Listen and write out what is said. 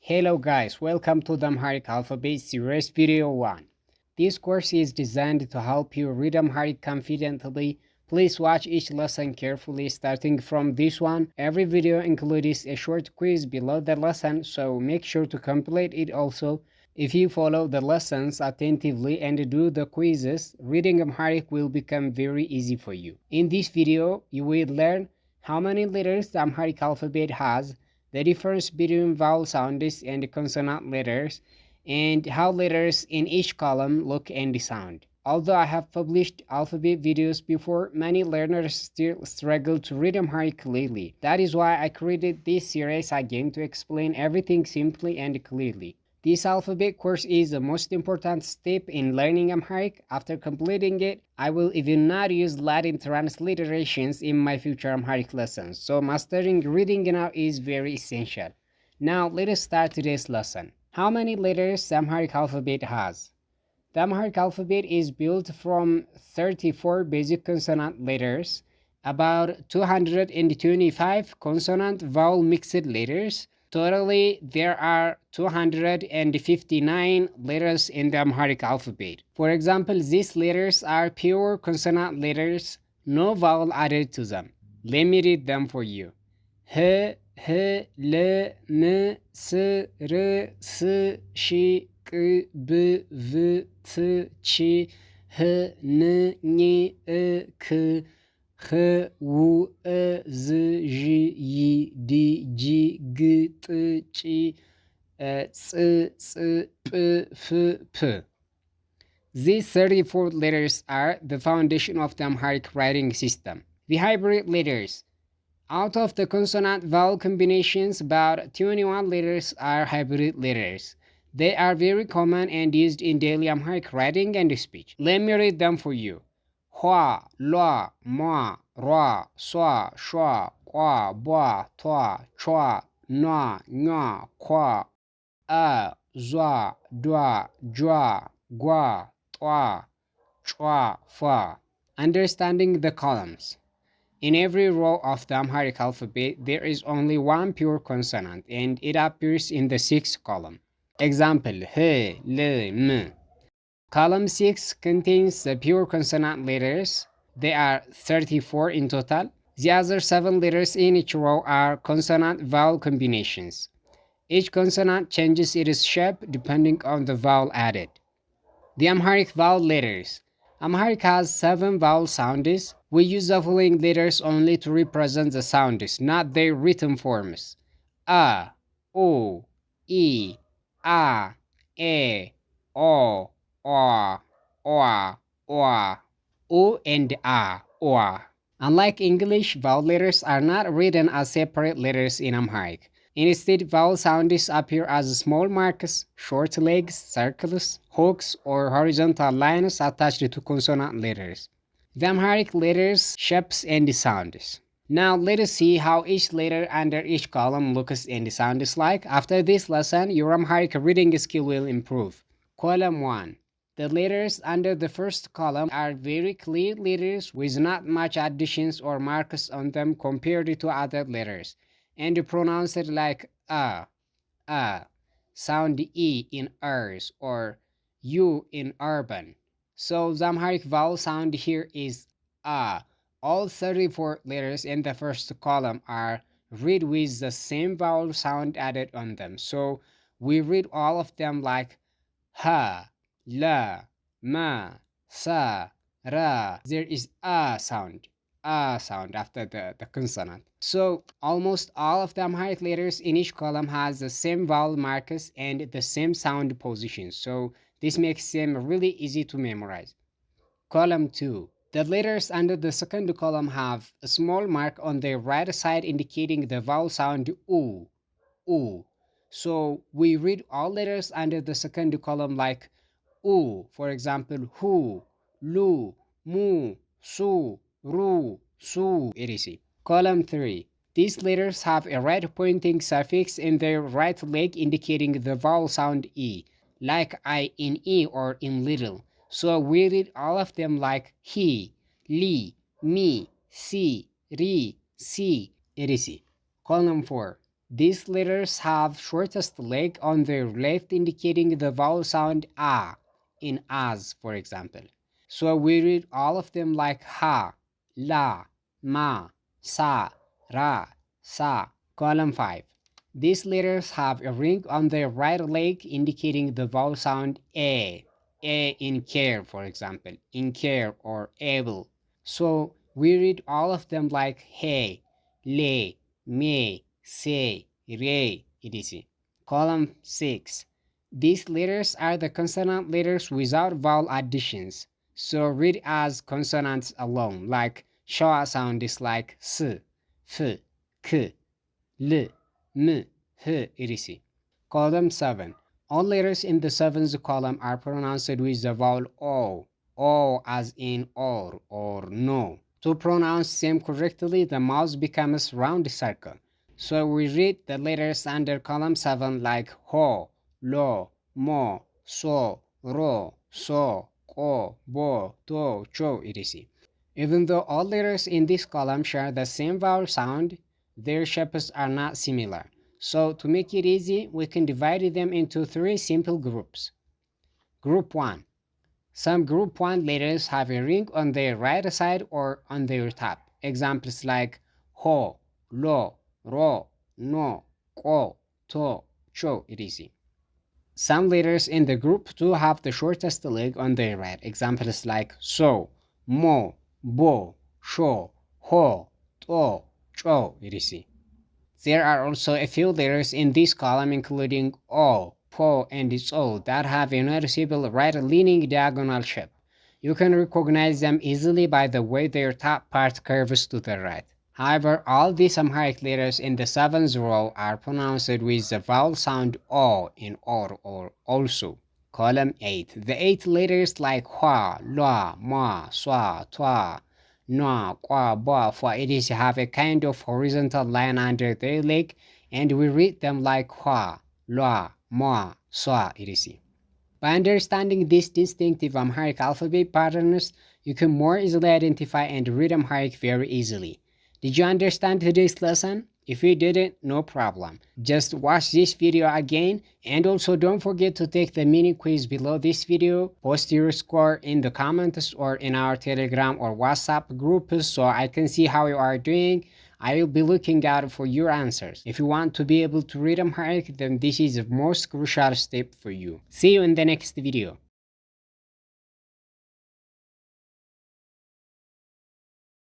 Hello guys, welcome to the Amharic Alphabet Series Video 1. This course is designed to help you read Amharic confidently. Please watch each lesson carefully starting from this one. Every video includes a short quiz below the lesson, so make sure to complete it also. If you follow the lessons attentively and do the quizzes, reading Amharic will become very easy for you. In this video, you will learn how many letters the Amharic alphabet has, the difference between vowel sounds and consonant letters, and how letters in each column look and sound. Although I have published alphabet videos before, many learners still struggle to read Amharic clearly. That is why I created this series again to explain everything simply and clearly. This alphabet course is the most important step in learning Amharic. After completing it, I will even not use Latin transliterations in my future Amharic lessons, so mastering reading now is very essential. Now let us start today's lesson. How many letters the Amharic alphabet has? The Amharic alphabet is built from 34 basic consonant letters, about 225 consonant vowel mixed letters. Totally, there are 259 letters in the Amharic alphabet. For example, these letters are pure consonant letters, no vowel added to them. Let me read them for you. H, H, L, M, S, R, S, Ş, K, B, V, T, Ç, H, N, N, E, K, H, U, E, Z, J, Y, D, G, G, T, Ç, C, C, P, F, P. These 34 letters are the foundation of the Amharic writing system. The hybrid letters. Out of the consonant-vowel combinations, about 21 letters are hybrid letters. They are very common and used in daily Amharic writing and speech. Let me read them for you. Hua, lua, ma, ra, swa, shwa, kwa, bwa, twa, chwa, nwa, nya, kwa, a, zwa, dwa, jwa, gwa, twa, chwa, fa. Understanding the columns. In every row of the Amharic alphabet, there is only one pure consonant, and it appears in the sixth column. Example, H, L, M. Column 6 contains the pure consonant letters. There are 34 in total. The other 7 letters in each row are consonant-vowel combinations. Each consonant changes its shape depending on the vowel added. The Amharic vowel letters. Amharic has 7 vowel sounds. We use the following letters only to represent the sounds, not their written forms. A, O, E, A, E, O, O, O, O, O and A, O. Unlike English, vowel letters are not written as separate letters in Amharic. Instead, vowel sounds appear as small marks, short legs, circles, hooks, or horizontal lines attached to consonant letters. The Amharic letters, shapes, and sounds. Now let us see how each letter under each column looks and sounds like. After this lesson, your Amharic reading skill will improve. Column 1. The letters under the first column are very clear letters with not much additions or marks on them compared to other letters, and pronounced like a, sound E in ers or U in urban. So the Amharic vowel sound here is a. All 34 letters in the first column are read with the same vowel sound added on them. So we read all of them like ha, la, ma, sa, ra. There is a sound after the consonant. So almost all of the Amharic letters in each column has the same vowel markers and the same sound positions. So this makes them really easy to memorize. Column 2. The letters under the second column have a small mark on their right side indicating the vowel sound oo, oo. So we read all letters under the second column like oo. For example, hu, lu, mu, su, ru, su, etc. Column 3. These letters have a right pointing suffix in their right leg indicating the vowel sound E, like I in E or in little. So we read all of them like he, li, mi, si, ri, si, etc. Column 4. These letters have shortest leg on their left, indicating the vowel sound a in as, for example. So we read all of them like ha, la, ma, sa, ra, sa. Column 5. These letters have a ring on their right leg, indicating the vowel sound a. A in care, for example, in care or able. So we read all of them like he, le, me, se, re, etc. Column 6. These letters are the consonant letters without vowel additions. So read as consonants alone, like schwa sound is like s, f, k, l, m, h, etc. Column 7. All letters in the seventh column are pronounced with the vowel o as in or no. To pronounce them correctly, the mouth becomes round circle. So we read the letters under column 7 like ho, lo, mo, so, ro, so, ko, bo, to, cho, etc. Even though all letters in this column share the same vowel sound, their shapes are not similar. So to make it easy, we can divide them into three simple groups. Group 1. Some group 1 letters have a ring on their right side or on their top. Examples like ho, lo, ro, no, ko, to, cho, etc. Some letters in the group 2 have the shortest leg on their right. Examples like so, mo, bo, sho, ho, to, cho, etc. There are also a few letters in this column including o, po, and so that have a noticeable right-leaning diagonal shape. You can recognize them easily by the way their top part curves to the right. However, all these Amharic letters in the seventh row are pronounced with the vowel sound o in or also. Column 8. The 8 letters like hua, lua, ma, swa, twa, na, kwa, ba, fa, etc. have a kind of horizontal line under their leg, and we read them like hua, lua, ma, swa, etc. By understanding these distinctive Amharic alphabet patterns, you can more easily identify and read Amharic very easily. Did you understand today's lesson? If you didn't, no problem. Just watch this video again, and also don't forget to take the mini quiz below this video. Post your score in the comments or in our Telegram or WhatsApp groups so I can see how you are doing. I will be looking out for your answers. If you want to be able to read Amharic, then this is the most crucial step for you. See you in the next video.